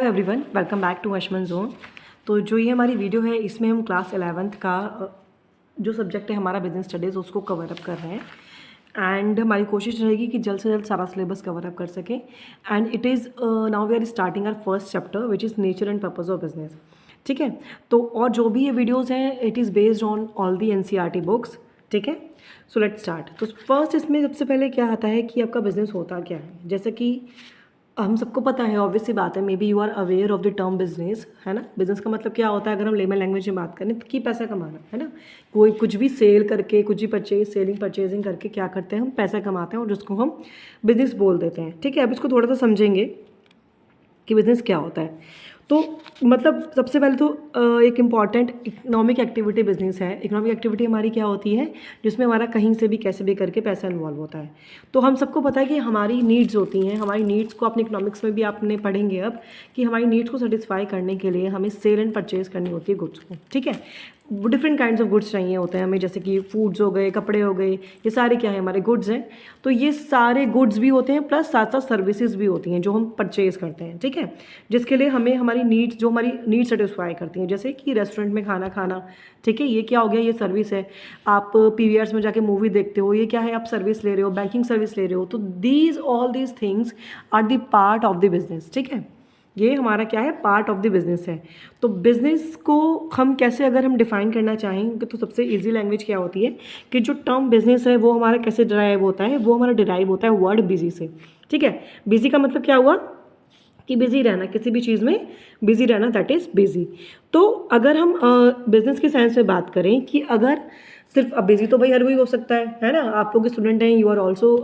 Hello everyone, welcome back to Ashman zone. तो जो ये हमारी वीडियो है इसमें हम क्लास 11th का जो सब्जेक्ट है हमारा बिजनेस स्टडीज़ उसको कवर अप कर रहे हैं। एंड हमारी कोशिश रहेगी कि जल्द से जल्द सारा सिलेबस कवर अप कर सकें। And it is now we are starting our first chapter which is nature and purpose of business. ठीक है, तो और जो भी ये वीडियोज़ हैं it is based on all the NCERT books. ठीक है, सो लेट्स स्टार्ट। तो फर्स्ट इसमें सबसे पहले क्या आता है कि आपका बिजनेस होता क्या है। जैसे कि हम सबको पता है, ऑब्वियस सी बात है, maybe you are aware of the term business, है ना। बिजनेस का मतलब क्या होता है अगर हम लेमन लैंग्वेज में बात करें तो कि पैसा कमाना, है ना। कोई कुछ भी सेल करके, कुछ भी परचेजिंग करके क्या करते हैं, हम पैसा कमाते हैं और जिसको हम बिजनेस बोल देते हैं। ठीक है, अब इसको थोड़ा सा समझेंगे कि बिज़नेस क्या होता है। तो मतलब सबसे पहले तो एक इम्पॉर्टेंट इकोनॉमिक एक्टिविटी बिजनेस है। इकोनॉमिक एक्टिविटी हमारी क्या होती है, जिसमें हमारा कहीं से भी कैसे भी करके पैसा इन्वॉल्व होता है। तो हम सबको पता है कि हमारी नीड्स होती हैं। हमारी नीड्स को अपने इकोनॉमिक्स में भी आपने पढ़ेंगे अब कि हमारी नीड्स को सेटिस्फाई करने के लिए हमें सेल एंड परचेज करनी होती है गुड्स को। ठीक है, डिफरेंट काइंड्स ऑफ गुड्स चाहिए होते हैं हमें, जैसे कि फूड्स हो गए, कपड़े हो गए, ये सारे क्या है हमारे गुड्स हैं। तो ये सारे गुड्स भी होते हैं प्लस साथ साथ सर्विसेज भी होती हैं जो हम परचेज करते हैं। ठीक है, जिसके लिए हमें हमारी नीड्स, जो हमारी नीड्स सेटिस्फाई करती हैं, जैसे कि रेस्टोरेंट में खाना खाना। ठीक है, ये क्या हो गया, ये सर्विस है। आप PVRs में जाके मूवी देखते हो, ये क्या है, आप सर्विस ले रहे हो, बैंकिंग सर्विस ले रहे हो। तो these all these things are the part of the business. ठीक है, ये हमारा क्या है, पार्ट ऑफ द बिजनेस है। तो बिजनेस को हम कैसे अगर हम डिफाइन करना चाहेंगे तो सबसे इजी लैंग्वेज क्या होती है कि जो टर्म बिजनेस है वो हमारा कैसे डिराइव होता है, वो हमारा डिराइव होता है वर्ड बिजी से। ठीक है, बिजी का मतलब क्या हुआ कि बिजी रहना, किसी भी चीज़ में बिजी रहना, दैट इज़ बिजी। तो अगर हम बिजनेस के साइंस में बात करें कि अगर सिर्फ अब बिजी तो भाई हर कोई हो सकता है ना। आप लोग स्टूडेंट हैं, यू आर ऑल्सो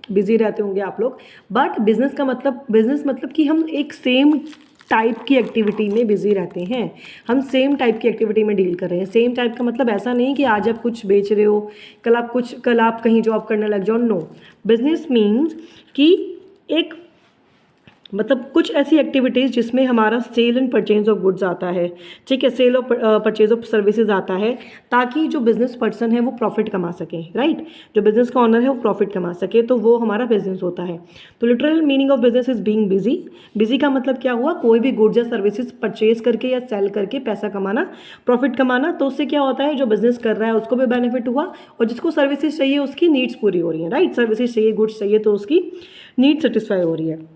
बिजी रहते होंगे आप लोग। बट बिजनेस मतलब कि हम एक सेम टाइप की एक्टिविटी में बिजी रहते हैं। हम सेम टाइप की एक्टिविटी में डील कर रहे हैं। सेम टाइप का मतलब ऐसा नहीं कि आज आप कुछ बेच रहे हो, कल आप कहीं जॉब करने लग जाओ। नो, बिजनेस मीन्स कि एक मतलब कुछ ऐसी एक्टिविटीज़ जिसमें हमारा sale and purchase of goods आता है। ठीक है, sale of purchase of services आता है, ताकि जो बिजनेस पर्सन है वो प्रॉफिट कमा सके। राइट, जो बिजनेस का ऑनर है वो प्रॉफिट कमा सके, तो वो हमारा बिजनेस होता है। तो literal meaning of business is being busy. Busy का मतलब क्या हुआ, कोई भी गुड्स या सर्विसेज परचेज करके या सेल करके पैसा कमाना, प्रॉफिट कमाना। तो उससे क्या होता है, जो बिजनेस कर रहा है उसको भी बेनिफिट हुआ और जिसको सर्विसेज चाहिए उसकी नीड्स पूरी हो रही है। राइट, सर्विसेज चाहिए, गुड्स चाहिए, तो उसकी नीड सेटिस्फाई हो रही है।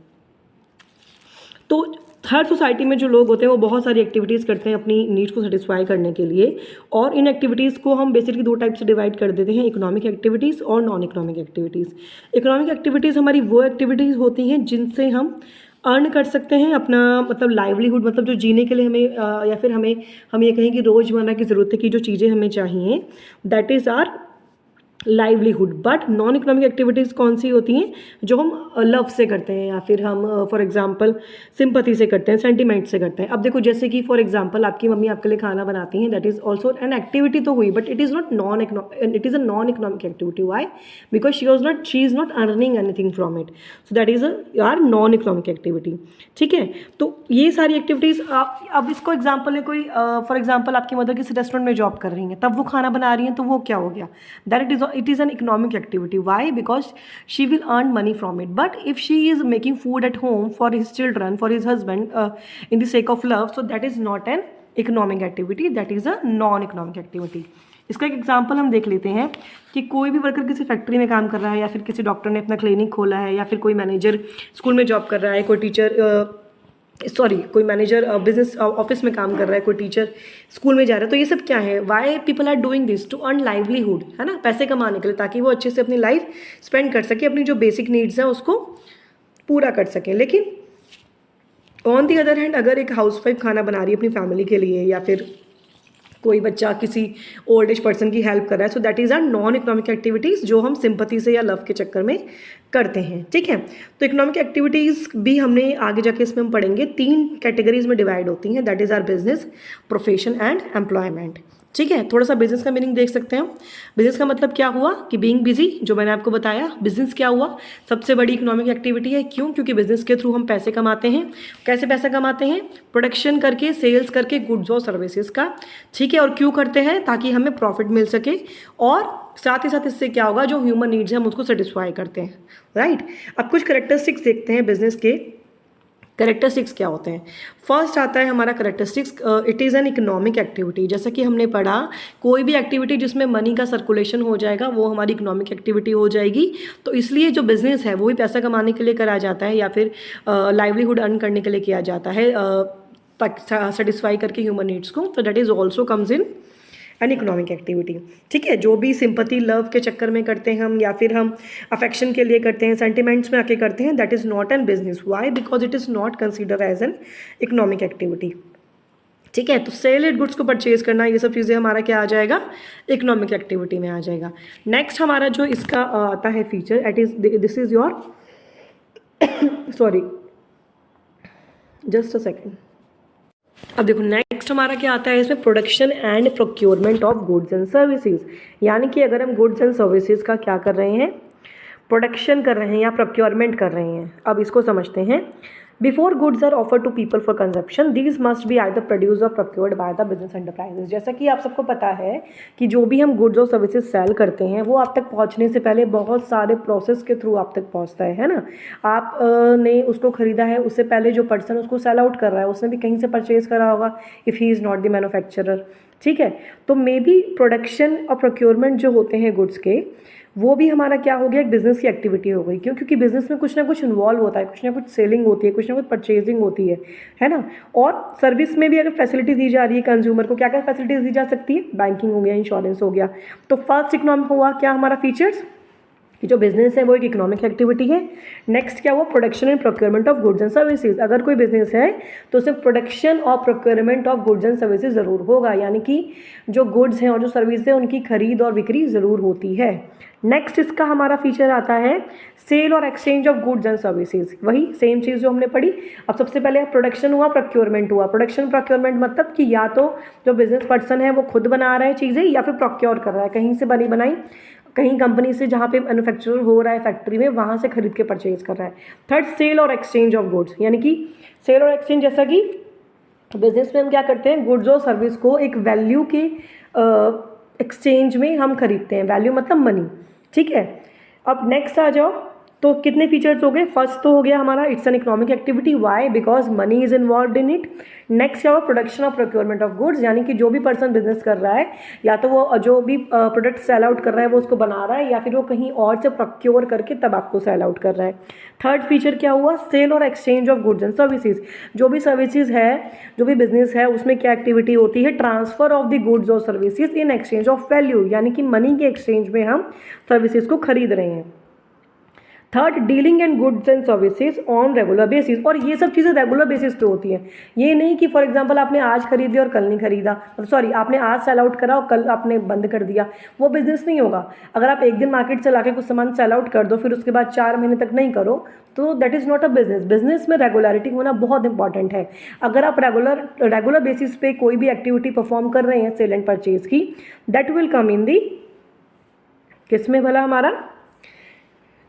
तो हर सोसाइटी में जो लोग होते हैं वो बहुत सारी एक्टिविटीज़ करते हैं अपनी नीड्स को सेटिस्फाई करने के लिए। और इन एक्टिविटीज़ को हम बेसिकली दो टाइप से डिवाइड कर देते हैं, इकोनॉमिक एक्टिविटीज़ और non economic activities. Economic activities हमारी वो एक्टिविटीज़ होती हैं जिनसे हम अर्न कर सकते हैं अपना मतलब लाइवलीहुड, मतलब जो जीने के लिए हमें या फिर हम ये कहें कि रोज़मर्रा की ज़रूरत की जो चीज़ें हमें चाहिए, that is are livelihood. But non economic activities कौन सी होती हैं, जो हम लव से करते हैं या फिर हम फॉर एग्जांपल सिंपैथी से करते हैं, सेंटिमेंट से करते हैं। अब देखो, जैसे कि फॉर एग्जांपल आपकी मम्मी आपके लिए खाना बनाती हैं, that is also an activity तो हुई, but it is it is a non economic activity. Why? Because she is not earning anything from it, so that is are non economic activity. ठीक है, तो ये सारी एक्टिविटीज़ अब इसको example है, कोई फॉर एग्जाम्पल आपकी मदर किसी रेस्टोरेंट में जॉब कर रही हैं, तब वो खाना बना रही हैं, तो वो क्या हो गया, that it is an economic activity. Why? Because she will earn money from it. But if she is making food at home for his children, for his husband, in the sake of love, so that is not an economic activity, that is a non-economic activity. इसका एक example हम देख लेते हैं कि कोई भी worker किसी फैक्ट्री में काम कर रहा है, या फिर किसी डॉक्टर ने अपना क्लिनिक खोला है, या फिर कोई मैनेजर स्कूल में जॉब कर रहा है, कोई टीचर कोई मैनेजर बिजनेस ऑफिस में काम कर रहा है, कोई टीचर स्कूल में जा रहा है। तो ये सब क्या है, why people are doing this, to earn livelihood, है ना, पैसे कमाने के लिए, ताकि वो अच्छे से अपनी लाइफ स्पेंड कर सके, अपनी जो बेसिक नीड्स हैं उसको पूरा कर सकें। लेकिन ऑन दी अदर हैंड, अगर एक हाउसवाइफ खाना बना रही है अपनी फैमिली के लिए, या फिर कोई बच्चा किसी ओल्ड एज पर्सन की हेल्प कर रहा है, so that is are non economic activities, जो हम सिंपैथी से या लव के चक्कर में करते हैं। ठीक है, तो इकोनॉमिक एक्टिविटीज़ भी हमने आगे जाके इसमें हम पढ़ेंगे, 3 कैटेगरीज में डिवाइड होती हैं, that is are business, profession and employment. ठीक है, थोड़ा सा बिजनेस का मीनिंग देख सकते हैं। बिजनेस का मतलब क्या हुआ कि बीइंग बिजी, जो मैंने आपको बताया। बिजनेस क्या हुआ, सबसे बड़ी इकोनॉमिक एक्टिविटी है। क्यों? क्योंकि बिजनेस के थ्रू हम पैसे कमाते हैं। कैसे पैसा कमाते हैं? प्रोडक्शन करके, सेल्स करके, गुड्स और सर्विसेज का। ठीक है, और क्यों करते हैं? ताकि हमें प्रॉफिट मिल सके, और साथ ही साथ इससे क्या होगा, जो ह्यूमन नीड्स हैं हम उसको सेटिस्फाई करते हैं। राइट, अब कुछ करेक्टरिस्टिक्स देखते हैं बिजनेस के करेक्टरिस्टिक्स क्या होते हैं? फर्स्ट आता है हमारा characteristics, it is an economic activity. जैसा कि हमने पढ़ा, कोई भी एक्टिविटी जिसमें मनी का सर्कुलेशन हो जाएगा वो हमारी इकोनॉमिक एक्टिविटी हो जाएगी। तो इसलिए जो बिजनेस है वो भी पैसा कमाने के लिए करा जाता है या फिर लाइवलीहुड अर्न करने के लिए किया जाता है, सेटिस्फाई करके ह्यूमन नीड्स को। तो that is also comes in an economic activity. ठीक है, जो भी सिंपैथी लव के चक्कर में करते हैं हम या फिर हम अफेक्शन के लिए करते हैं, सेंटिमेंट्स में आके करते हैं, that is not an business. Why? Because it is not consider as an economic activity. ठीक है, तो सेल गुड्स को परचेज करना, ये सब चीज़ें हमारा क्या आ जाएगा? इकोनॉमिक एक्टिविटी में आ जाएगा। नेक्स्ट हमारा जो इसका आता है feature, at is this is your sorry just a second. अब देखो नेक्स्ट हमारा क्या आता है इसमें, production and procurement of goods and services. यानी कि अगर हम गुड्स एंड सर्विसेज का क्या कर रहे हैं, प्रोडक्शन कर रहे हैं या प्रोक्योरमेंट कर रहे हैं। अब इसको समझते हैं। Before goods are offer to people for consumption, these must be either produce or procured by the business enterprises. जैसा कि आप सबको पता है कि जो भी हम गुड्स और सर्विसेज सेल करते हैं वो आप तक पहुंचने से पहले बहुत सारे प्रोसेस के थ्रू आप तक पहुंचता है ना। आप ने उसको खरीदा है, उससे पहले जो पर्सन उसको सेल आउट कर रहा है उसने भी कहीं से परचेज करा होगा, if he is not the manufacturer. ठीक है, तो मे बी प्रोडक्शन और प्रोक्योरमेंट जो होते हैं गुड्स के, वो भी हमारा क्या हो गया, एक बिजनेस की एक्टिविटी हो गई। क्यों? क्योंकि बिजनेस में कुछ ना कुछ इन्वॉल्व होता है, कुछ ना कुछ सेलिंग होती है, कुछ ना कुछ परचेजिंग होती है ना। और सर्विस में भी अगर फैसिलिटी दी जा रही है कंज्यूमर को, क्या क्या फैसिलिटीज दी जा सकती है? बैंकिंग हो गया, इंश्योरेंस हो गया। तो फर्स्ट इकोनॉमिक हुआ क्या हमारा फीचर्स, कि जो बिजनेस है वो एक इकोनॉमिक एक्टिविटी है। नेक्स्ट क्या हुआ, production and procurement of goods and services. अगर कोई बिजनेस है तो उसमें प्रोडक्शन और procurement of goods and services ज़रूर होगा, यानी कि जो गुड्स हैं और जो सर्विस है उनकी खरीद और बिक्री ज़रूर होती है। नेक्स्ट इसका हमारा फीचर आता है सेल और exchange of goods and services. वही सेम चीज़ जो हमने पढ़ी। अब सबसे पहले प्रोडक्शन हुआ, प्रोक्योरमेंट हुआ। प्रोडक्शन प्रोक्योरमेंट मतलब कि या तो जो बिजनेस पर्सन है वो खुद बना रहा है चीज़ें या फिर प्रोक्योर कर रहा है, कहीं से बनी बनाई, कहीं कंपनी से जहाँ पे मैन्युफैक्चर हो रहा है फैक्ट्री में, वहाँ से खरीद के परचेज कर रहा है। थर्ड, सेल और एक्सचेंज ऑफ गुड्स, यानी कि सेल और एक्सचेंज, जैसा कि बिजनेस में हम क्या करते हैं, गुड्स और सर्विस को एक वैल्यू के एक्सचेंज में हम खरीदते हैं। वैल्यू मतलब मनी। ठीक है, अब नेक्स्ट आ जाओ। तो कितने फीचर्स हो गए? फर्स्ट तो हो गया हमारा it's an economic activity. Why? Because money is involve in it. Next क्या हुआ, प्रोडक्शन और प्रोक्योरमेंट ऑफ गुड्स, यानी कि जो भी पर्सन बिजनेस कर रहा है या तो वो जो भी प्रोडक्ट सेल आउट कर रहा है वो उसको बना रहा है या फिर वो कहीं और से प्रोक्योर करके तब आपको सेल आउट कर रहा है। थर्ड फीचर क्या हुआ, सेल और exchange of goods and services. जो भी सर्विसेज है, जो भी बिजनेस है, उसमें क्या एक्टिविटी होती है, ट्रांसफर ऑफ द गुड्स और services in exchange of value, यानी कि मनी के एक्सचेंज में हम सर्विसेज को खरीद रहे हैं। Third, dealing and goods and services on regular basis. और ये सब चीज़ें रेगुलर बेसिस पे होती हैं। ये नहीं कि फॉर एग्जांपल आपने आज खरीद दिया और कल नहीं खरीदा, सॉरी आपने आज सेल आउट करा और कल आपने बंद कर दिया, वो बिजनेस नहीं होगा। अगर आप एक दिन मार्केट से लाके कुछ सामान सेल आउट कर दो फिर उसके बाद 4 महीने तक नहीं करो तो that is not a business. Business में रेगुलरिटी होना बहुत इंपॉर्टेंट है। अगर आप रेगुलर बेसिस पे कोई भी एक्टिविटी परफॉर्म कर रहे हैं सेल एंड परचेज की, दैट विल कम इन दी किस में भला, हमारा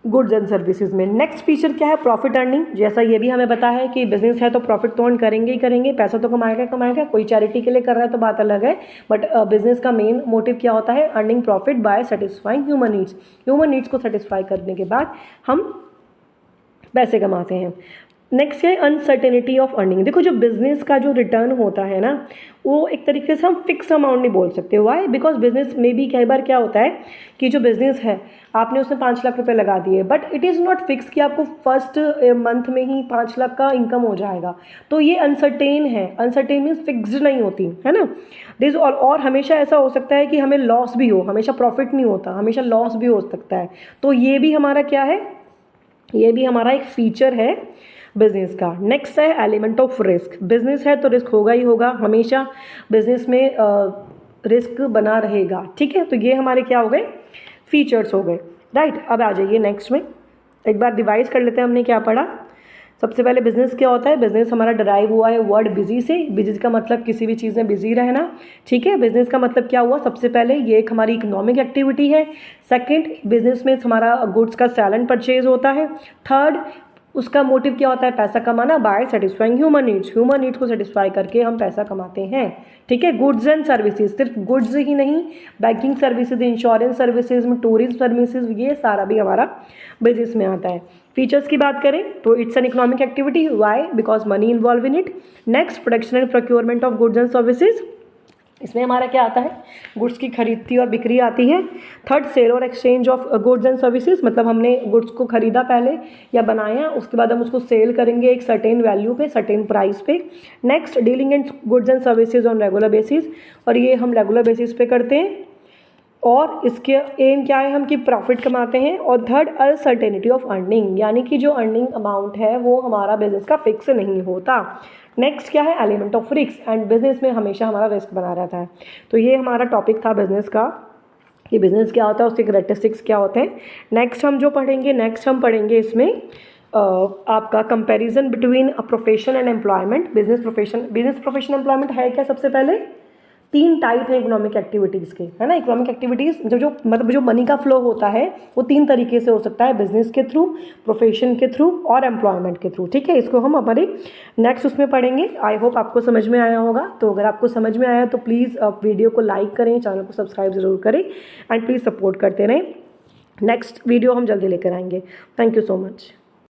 गुड्स एंड सर्विसेज में। नेक्स्ट फीचर क्या है, प्रॉफिट अर्निंग। जैसा ये भी हमें पता है कि बिजनेस है तो प्रॉफिट तो अर्न करेंगे ही करेंगे, पैसा तो कमाएगा। कोई चैरिटी के लिए कर रहा है तो बात अलग है, बट बिजनेस का मेन मोटिव क्या होता है, earning profit by satisfying human needs. Human needs को सेटिस्फाई करने के बाद हम पैसे कमाते हैं। नेक्स्ट है अनसर्टेनिटी ऑफ अर्निंग। देखो जो बिजनेस का जो रिटर्न होता है ना, वो एक तरीके से हम फिक्स अमाउंट नहीं बोल सकते। वाई? बिकॉज बिजनेस में भी कई बार क्या होता है कि जो बिजनेस है आपने उसमें 5 लाख रुपए लगा दिए, but it is not fix कि आपको फर्स्ट मंथ में ही 5 लाख का इनकम हो जाएगा। तो ये अनसर्टेन है। अनसर्टेन मीन्स फिक्स्ड नहीं होती है ना। दिस और हमेशा ऐसा हो सकता है कि हमें लॉस भी हो, हमेशा प्रॉफिट नहीं होता, हमेशा लॉस भी हो सकता है। तो ये भी हमारा क्या है, ये भी हमारा एक फीचर है बिजनेस का। नेक्स्ट है एलिमेंट ऑफ रिस्क। बिजनेस है तो रिस्क होगा ही होगा, हमेशा बिजनेस में रिस्क बना रहेगा। ठीक है, तो ये हमारे क्या हो गए, फीचर्स हो गए। राइट, अब आ जाइए नेक्स्ट में, एक बार रिवाइज कर लेते हैं हमने क्या पढ़ा। सबसे पहले बिजनेस क्या होता है, बिजनेस हमारा डराइव हुआ है वर्ड बिजी से। बिजी का मतलब किसी भी चीज़ में बिजी रहना। ठीक है, बिजनेस का मतलब क्या हुआ, सबसे पहले ये एक हमारी इकोनॉमिक एक्टिविटी है। सेकंड, बिजनेस में हमारा गुड्स का सेल एंड परचेज होता है। थर्ड, उसका मोटिव क्या होता है? पैसा कमाना by satisfying human needs. Human needs को सेटिस्फाई करके हम पैसा कमाते हैं, ठीक है। गुड्स एंड सर्विसेज, सिर्फ गुड्स ही नहीं, बैंकिंग सर्विसेज, इंश्योरेंस सर्विसेज में, टूरिज्म सर्विसेज, ये सारा भी हमारा बिजनेस में आता है। फीचर्स की बात करें तो it's an economic activity, why? Because money involve in it. Next, production and procurement of goods and services, इसमें हमारा क्या आता है? गुड्स की खरीदती और बिक्री आती है। थर्ड, सेल और exchange of goods and services, मतलब हमने गुड्स को खरीदा पहले या बनाया, उसके बाद हम उसको सेल करेंगे एक सर्टेन वैल्यू पे, सर्टेन प्राइस पे। Next, dealing in goods and services on regular basis, और ये हम रेगुलर बेसिस पे करते हैं। और इसके एम क्या है? हम कि प्रॉफिट कमाते हैं। और थर्ड, अनसर्टेनिटी ऑफ अर्निंग, यानी कि जो अर्निंग अमाउंट है वो हमारा बिजनेस का फिक्स नहीं होता। नेक्स्ट क्या है? Element of risk, and business में हमेशा हमारा रिस्क बना रहता है। तो ये हमारा टॉपिक था बिजनेस का, कि बिजनेस क्या होता है, उसके कैरेक्टरिस्टिक्स क्या होते हैं। नेक्स्ट हम जो पढ़ेंगे, हम पढ़ेंगे इसमें आपका comparison between a profession and employment. Business profession employment है क्या? सबसे पहले 3 टाइप है इकोनॉमिक एक्टिविटीज़ के, है ना। इकोनॉमिक एक्टिविटीज़ जो मनी का फ्लो होता है वो 3 तरीके से हो सकता है, बिजनेस के थ्रू, प्रोफेशन के थ्रू और एम्प्लॉयमेंट के थ्रू, ठीक है। इसको हम हमारे नेक्स्ट उसमें पढ़ेंगे। आई होप आपको समझ में आया होगा। तो अगर आपको समझ में आया तो प्लीज़ वीडियो को लाइक करें, चैनल को सब्सक्राइब ज़रूर करें, एंड प्लीज़ सपोर्ट करते रहें। नेक्स्ट वीडियो हम जल्दी लेकर आएंगे। Thank you so much.